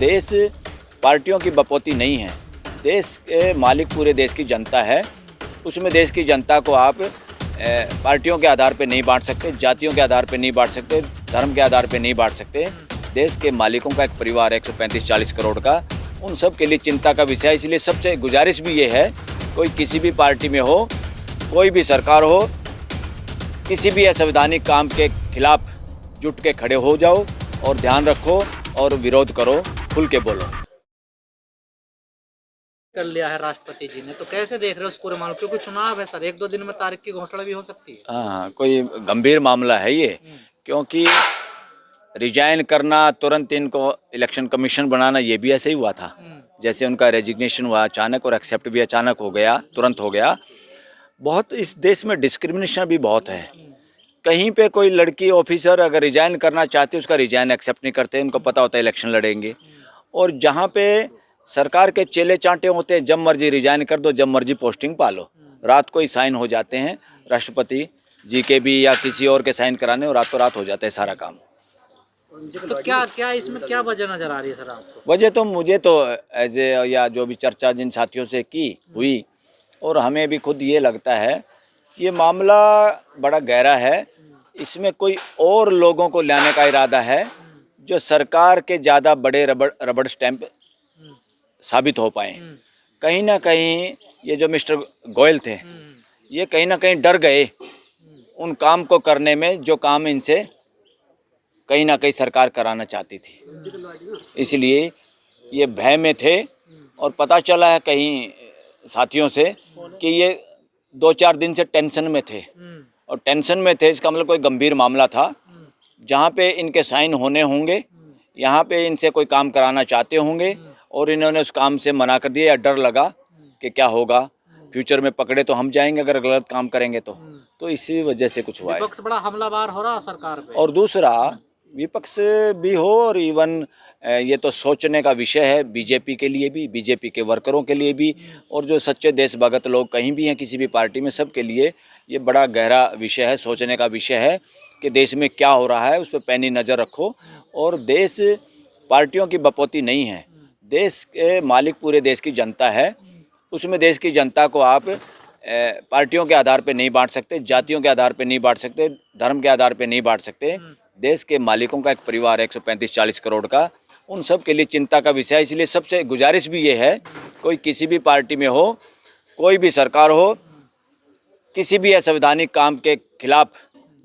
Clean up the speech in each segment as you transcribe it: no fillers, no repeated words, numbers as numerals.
देश पार्टियों की बपौती नहीं है। देश के मालिक पूरे देश की जनता है। उसमें देश की जनता को आप पार्टियों के आधार पे नहीं बांट सकते, जातियों के आधार पे नहीं बांट सकते, धर्म के आधार पे नहीं बांट सकते। देश के मालिकों का एक परिवार है 135-40 करोड़ का, उन सब के लिए चिंता का विषय है। इसलिए सबसे गुजारिश भी ये है, कोई किसी भी पार्टी में हो, कोई भी सरकार हो, किसी भी असंवैधानिक काम के खिलाफ जुट के खड़े हो जाओ और ध्यान रखो और विरोध करो, खुल के बोलो। कर लिया है राष्ट्रपति जी ने, तो कैसे देख रहे हो उस पूरे मामले, क्योंकि चुनाव है सर, 1-2 दिन में तारीख की घोषणा भी हो सकती है। हाँ, कोई गंभीर मामला है ये, क्योंकि रिजाइन करना, तुरंत इनको इलेक्शन कमीशन बनाना, ये भी ऐसे ही हुआ था। जैसे उनका रेजिग्नेशन हुआ अचानक और एक्सेप्ट भी अचानक हो गया, तुरंत हो गया। बहुत इस देश में डिस्क्रिमिनेशन भी बहुत है। कहीं पे कोई लड़की ऑफिसर अगर रिजाइन करना चाहती है, उसका रिजाइन एक्सेप्ट नहीं करते, उनको पता होता है इलेक्शन लड़ेंगे। और जहाँ पे सरकार के चेले चांटे होते हैं, जब मर्जी रिजाइन कर दो, जब मर्जी पोस्टिंग पालो, रात को ही साइन हो जाते हैं राष्ट्रपति जी के भी या किसी और के साइन कराने, और रातों रात हो जाता है सारा काम। तो क्या इसमें क्या वजह नजर आ रही है सर आपको? वजह तो मुझे तो एज ए या जो भी चर्चा जिन साथियों से की हुई, और हमें भी खुद ये लगता है कि ये मामला बड़ा गहरा है। इसमें कोई और लोगों को लाने का इरादा है जो सरकार के ज़्यादा बड़े रबड़ स्टैंप साबित हो पाए। कहीं ना कहीं ये जो मिस्टर गोयल थे, ये कहीं ना कहीं डर गए उन काम को करने में जो काम इनसे कहीं ना कहीं सरकार कराना चाहती थी। इसलिए ये भय में थे, और पता चला है कहीं साथियों से कि ये 2-4 दिन से टेंशन में थे, और टेंशन में थे इसका मतलब कोई गंभीर मामला था जहाँ पे इनके साइन होने होंगे, यहाँ पे इनसे कोई काम कराना चाहते होंगे, और इन्होंने उस काम से मना कर दिया, या डर लगा कि क्या होगा, फ्यूचर में पकड़े तो हम जाएंगे अगर गलत काम करेंगे तो इसी वजह से कुछ हुआ है। विपक्ष बड़ा हमलावर हो रहा सरकार पे, और दूसरा विपक्ष भी हो, और इवन ये तो सोचने का विषय है बीजेपी के लिए भी, बीजेपी के वर्करों के लिए भी, और जो सच्चे देशभगत लोग कहीं भी हैं किसी भी पार्टी में, सब के लिए ये बड़ा गहरा विषय है, सोचने का विषय है कि देश में क्या हो रहा है, उस पर पैनी नज़र रखो। और देश पार्टियों की बपौती नहीं है। देश के मालिक पूरे देश की जनता है। उसमें देश की जनता को आप पार्टियों के आधार पे नहीं बांट सकते, जातियों के आधार पे नहीं बांट सकते, धर्म के आधार पे नहीं बांट सकते। देश के मालिकों का एक परिवार है 135-40 करोड़ का, उन सब के लिए चिंता का विषय है। इसलिए सबसे गुजारिश भी ये है, कोई किसी भी पार्टी में हो, कोई भी सरकार हो, किसी भी असंवैधानिक काम के खिलाफ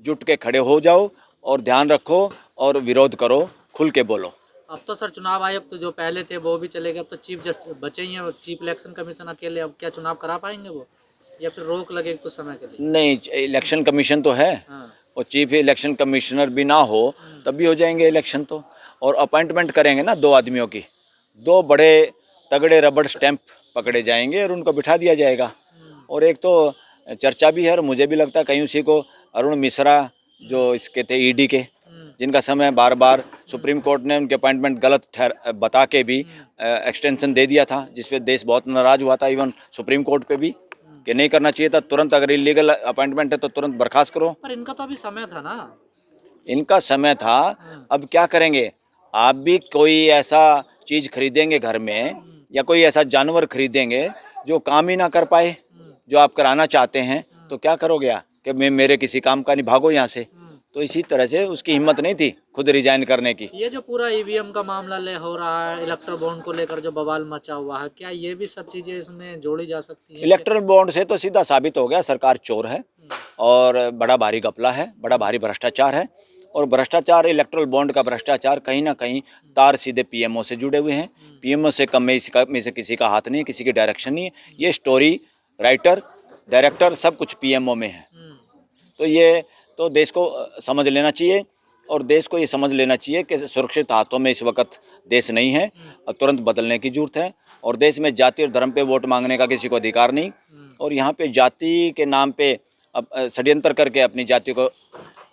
जुट के खड़े हो जाओ और ध्यान रखो और विरोध करो, खुल के बोलो। अब तो सर चुनाव आयोग तो जो पहले थे वो भी चले गए, अब तो चीफ जस्टिस बचे ही हैं, चीफ इलेक्शन कमीशन अकेले। अब क्या चुनाव करा पाएंगे वो, या फिर रोक लगेगी कुछ समय के लिए? नहीं, इलेक्शन कमीशन तो है, और चीफ इलेक्शन कमिश्नर भी ना हो तब भी हो जाएंगे इलेक्शन तो। और अपॉइंटमेंट करेंगे ना 2 आदमियों की, 2 बड़े तगड़े रबड़ स्टैंप पकड़े जाएंगे और उनको बिठा दिया जाएगा। और एक तो चर्चा भी है, और मुझे भी लगता है कहीं उसी को अरुण मिश्रा जो इसके थे ईडी के, जिनका समय बार बार सुप्रीम कोर्ट ने उनके अपॉइंटमेंट गलत बता के भी एक्सटेंशन दे दिया था, जिस पे देश बहुत नाराज़ हुआ था, इवन सुप्रीम कोर्ट पे भी, कि नहीं करना चाहिए था, तुरंत अगर इलीगल अपॉइंटमेंट है तो तुरंत बर्खास्त करो। पर इनका तो अभी समय था ना, इनका समय था, अब क्या करेंगे? आप भी कोई ऐसा चीज़ खरीदेंगे घर में, या कोई ऐसा जानवर खरीदेंगे जो काम ही ना कर पाए, जो आप कराना चाहते हैं, तो क्या करोगे कि मेरे किसी काम का नहीं, भागो यहाँ से। तो इसी तरह से उसकी हिम्मत नहीं थी खुद रिजाइन करने की। ये जो पूरा ईवीएम का मामला हो रहा है, इलेक्ट्रल बॉन्ड को लेकर जो बवाल मचा हुआ है, क्या ये भी सब चीजें इसमें जोड़ी जा सकती हैं? इलेक्ट्रल बॉन्ड से तो सीधा साबित हो गया सरकार चोर है, और बड़ा भारी घपला है, बड़ा भारी भ्रष्टाचार है। और भ्रष्टाचार, इलेक्ट्रल बॉन्ड का भ्रष्टाचार कहीं ना कहीं तार सीधे पीएमओ से जुड़े हुए हैं। पीएमओ से कम में से किसी का हाथ नहीं है, किसी की डायरेक्शन नहीं है। ये स्टोरी राइटर, डायरेक्टर सब कुछ पीएमओ में है। तो ये तो देश को समझ लेना चाहिए, और देश को ये समझ लेना चाहिए कि सुरक्षित हाथों में इस वक्त देश नहीं है, और तुरंत बदलने की जरूरत है। और देश में जाति और धर्म पे वोट मांगने का किसी को अधिकार नहीं, और यहाँ पे जाति के नाम पे अब षड्यंत्र करके अपनी जाति को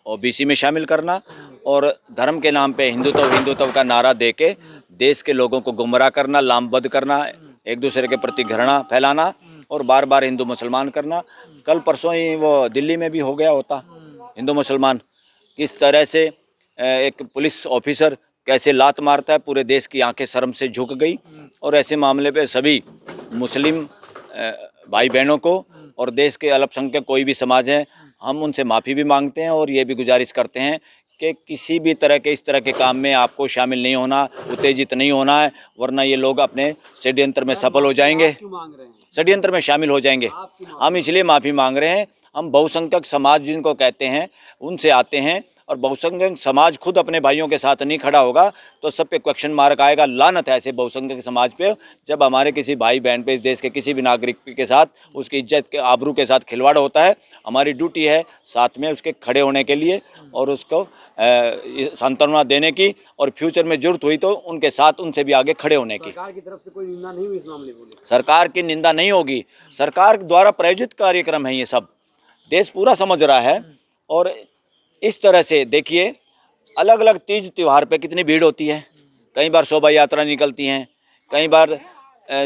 ओबीसी में शामिल करना, और धर्म के नाम पे हिंदुत्व का नारा दे के देश के लोगों को गुमराह करना, लामबद्ध करना, एक दूसरे के प्रति घृणा फैलाना, और बार बार हिंदू मुसलमान करना। कल परसों ही वो दिल्ली में भी हो गया होता, हिंदू मुसलमान किस तरह से एक पुलिस ऑफिसर कैसे लात मारता है, पूरे देश की आंखें शर्म से झुक गई। और ऐसे मामले पे सभी मुस्लिम भाई बहनों को और देश के अल्पसंख्यक कोई भी समाज है, हम उनसे माफ़ी भी मांगते हैं और ये भी गुजारिश करते हैं कि किसी भी तरह के इस तरह के काम में आपको शामिल नहीं होना, उत्तेजित नहीं होना है, वरना ये लोग अपने षड्यंत्र में सफल हो जाएंगे, षड्यंत्र में शामिल हो जाएंगे। हम इसलिए माफ़ी मांग रहे हैं। हम बहुसंख्यक समाज जिनको कहते हैं उनसे आते हैं, और बहुसंख्यक समाज खुद अपने भाइयों के साथ नहीं खड़ा होगा तो सब पे क्वेश्चन मार्क आएगा। लानत है ऐसे बहुसंख्यक समाज पे, जब हमारे किसी भाई बहन पे, इस देश के किसी भी नागरिक के साथ उसकी इज्जत के आबरू के साथ खिलवाड़ होता है। हमारी ड्यूटी है साथ में उसके खड़े होने के लिए और उसको सांत्वना देने की, और फ्यूचर में जरूरत हुई तो उनके साथ उनसे भी आगे खड़े होने की। सरकार की तरफ से कोई निंदा नहीं हुई इस मामले को लेकर? सरकार की निंदा नहीं होगी, सरकार द्वारा प्रायोजित कार्यक्रम है ये सब, देश पूरा समझ रहा है। और इस तरह से देखिए, अलग अलग तीज त्यौहार पे कितनी भीड़ होती है। कई बार शोभा यात्रा निकलती हैं, कई बार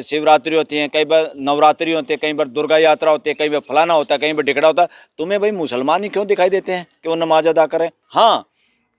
शिवरात्रि होती है, कई बार नवरात्रि होती है, कई बार दुर्गा यात्रा होती है, कई बार फलाना होता है, कई बार टिकड़ा होता है। तुम्हें भाई मुसलमान ही क्यों दिखाई देते हैं कि वो नमाज अदा करें? हाँ,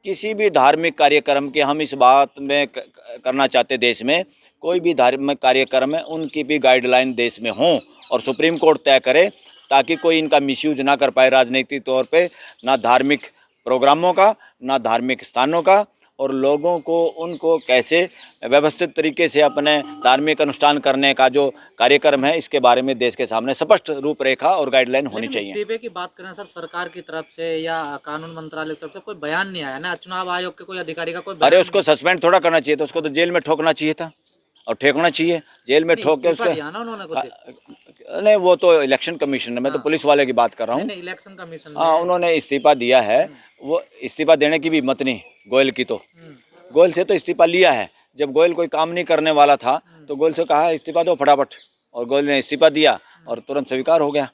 किसी भी धार्मिक कार्यक्रम के हम इस बात में करना चाहते, देश में कोई भी धार्मिक कार्यक्रम है उनकी भी गाइडलाइन देश में हों और सुप्रीम कोर्ट तय करे, ताकि कोई इनका मिसयूज ना कर पाए राजनीतिक तौर पे, ना धार्मिक प्रोग्रामों का, ना धार्मिक स्थानों का, और लोगों को उनको कैसे व्यवस्थित तरीके से अपने धार्मिक अनुष्ठान करने का जो कार्यक्रम है, इसके बारे में देश के सामने स्पष्ट रूपरेखा और गाइडलाइन होनी चाहिए। इस्तीफे की बात करें सर, सरकार की तरफ से या कानून मंत्रालय की तरफ से कोई बयान नहीं आया ना, चुनाव आयोग के कोई अधिकारी का कोई बयान? अरे उसको सस्पेंड थोड़ा करना चाहिए था, उसको तो जेल में ठोकना चाहिए था और ठेकना चाहिए, जेल में ठोक के उसको। नहीं, वो तो इलेक्शन कमीशन है, मैं तो पुलिस वाले की बात कर रहा हूँ। नहीं, इलेक्शन कमीशन हाँ, उन्होंने इस्तीफा दिया है। वो इस्तीफा देने की भी हिम्मत नहीं गोयल की, तो गोयल से तो इस्तीफा लिया है। जब गोयल कोई काम नहीं करने वाला था तो गोयल से कहा इस्तीफा दो फटाफट, और गोयल ने इस्तीफा दिया और तुरंत स्वीकार हो गया।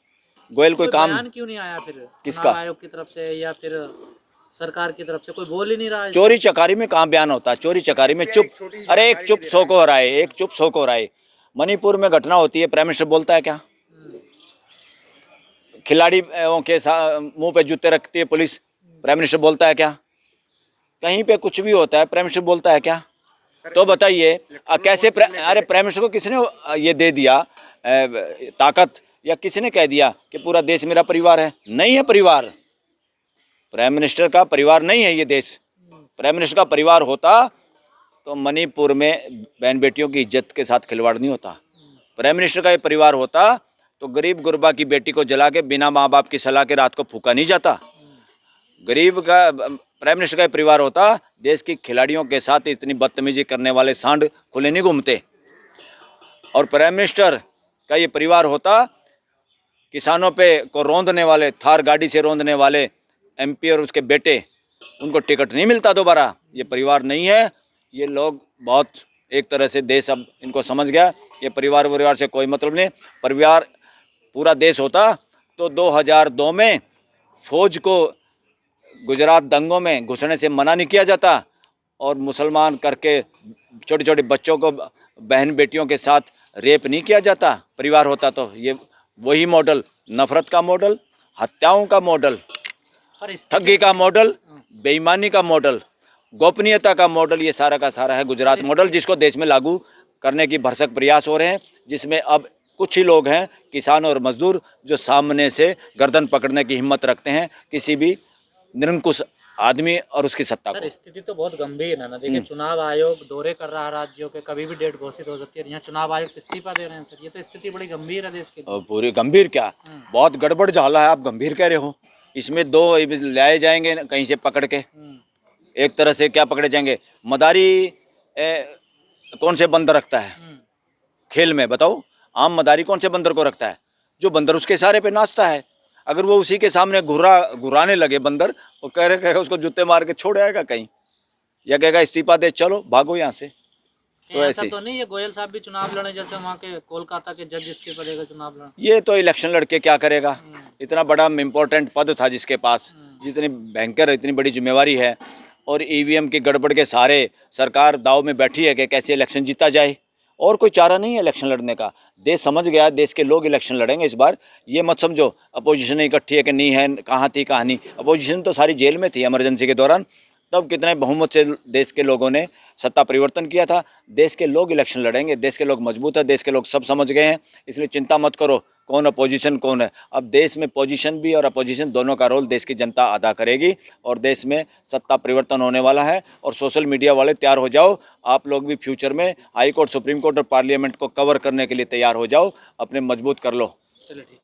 गोयल कोई काम बयान क्यों नहीं आया फिर किसका? चुनाव आयोग की तरफ से या फिर सरकार की तरफ से कोई बोल ही नहीं रहा है? चोरी चकारी में कहाँ बयान होता है? चोरी चकारी में चुप, अरे एक चुप सौ को हराए, एक चुप सौ को हराए। मणिपुर में घटना होती है, प्राइम मिनिस्टर बोलता है क्या? खिलाड़ी के मुंह पे जूते रखती है पुलिस, प्राइम मिनिस्टर बोलता है क्या? कहीं पे कुछ भी होता है, प्राइम मिनिस्टर बोलता है क्या? तो बताइए कैसे अरे प्राइम मिनिस्टर को किसने ये दे दिया ताकत, या किसने कह दिया कि पूरा देश मेरा परिवार है? नहीं है परिवार, प्राइम मिनिस्टर का परिवार नहीं है ये देश। प्राइम मिनिस्टर का परिवार होता तो मणिपुर में बहन बेटियों की इज्जत के साथ खिलवाड़ नहीं होता। प्राइम मिनिस्टर का ये परिवार होता तो गरीब गुरबा की बेटी को जला के बिना माँ बाप की सलाह के रात को फूका नहीं जाता। गरीब का प्राइम मिनिस्टर का परिवार होता, देश की खिलाड़ियों के साथ इतनी बदतमीजी करने वाले सांड खुले नहीं घूमते। और प्राइम मिनिस्टर का ये परिवार होता, किसानों पे को रौंदने वाले, थार गाड़ी से रौंदने वाले एमपी और उसके बेटे, उनको टिकट नहीं मिलता दोबारा। ये परिवार नहीं है। ये लोग बहुत एक तरह से देश अब इनको समझ गया, ये परिवार से कोई मतलब नहीं। परिवार पूरा देश होता तो 2002 में फौज को गुजरात दंगों में घुसने से मना नहीं किया जाता, और मुसलमान करके छोटे छोटे बच्चों को, बहन बेटियों के साथ रेप नहीं किया जाता। परिवार होता तो ये वही मॉडल, नफरत का मॉडल, हत्याओं का मॉडल, ठगी का मॉडल, बेईमानी का मॉडल, गोपनीयता का मॉडल, ये सारा का सारा है गुजरात मॉडल, जिसको देश में लागू करने की भरसक प्रयास हो रहे हैं। जिसमें अब कुछ ही लोग हैं, किसान और मजदूर, जो सामने से गर्दन पकड़ने की हिम्मत रखते हैं किसी भी निरंकुश आदमी और उसकी सत्ता को। सर, स्थिति तो बहुत गंभीर है ना। देखिए, चुनाव आयोग दौरे कर रहा है राज्यों के, कभी भी डेट घोषित हो सकती है। यहाँ चुनाव आयोग इस्तीफा दे रहे हैं सर, ये तो स्थिति बड़ी गंभीर है देश के लिए। पूरी गंभीर क्या, बहुत गड़बड़ झाला है, आप गंभीर कह रहे हो। इसमें दो लाए जाएंगे कहीं से पकड़ के, एक तरह से क्या पकड़े जाएंगे? मदारी कौन से बंदर रखता है खेल में, बताओ? आम मदारी कौन से बंदर को रखता है? जो बंदर उसके इशारे पे नाचता है। अगर वो उसी के सामने घुराने लगे बंदर, वो कहेगा उसको जूते मार के छोड़ आएगा कहीं, या कहेगा इस्तीफा दे, चलो भागो यहाँ से। तो ऐसा तो नहीं, ये गोयल साहब भी चुनाव लड़े जैसे वहाँ के कोलकाता के जज इस्तीफा देगा चुनाव लड़े? ये तो इलेक्शन लड़के क्या करेगा? इतना बड़ा इम्पोर्टेंट पद था जिसके पास, जितनी भयंकर, इतनी बड़ी जिम्मेवारी है, और ईवीएम की गड़बड़ के सारे सरकार दाव में बैठी है कि कैसे इलेक्शन जीता जाए, और कोई चारा नहीं है इलेक्शन लड़ने का। देश समझ गया, देश के लोग इलेक्शन लड़ेंगे इस बार। ये मत समझो अपोजिशन इकट्ठी है कि नहीं है, कहाँ थी कहाँ नहीं। अपोजिशन तो सारी जेल में थी इमरजेंसी के दौरान, तब कितने बहुमत से देश के लोगों ने सत्ता परिवर्तन किया था। देश के लोग इलेक्शन लड़ेंगे, देश के लोग मजबूत है, देश के लोग सब समझ गए हैं, इसलिए चिंता मत करो कौन अपोजिशन कौन है। अब देश में पोजीशन भी और अपोजिशन दोनों का रोल देश की जनता अदा करेगी और देश में सत्ता परिवर्तन होने वाला है। और सोशल मीडिया वाले तैयार हो जाओ, आप लोग भी फ्यूचर में हाई कोर्ट, सुप्रीम कोर्ट और पार्लियामेंट को कवर करने के लिए तैयार हो जाओ, अपने मजबूत कर लो। चलो ठीक।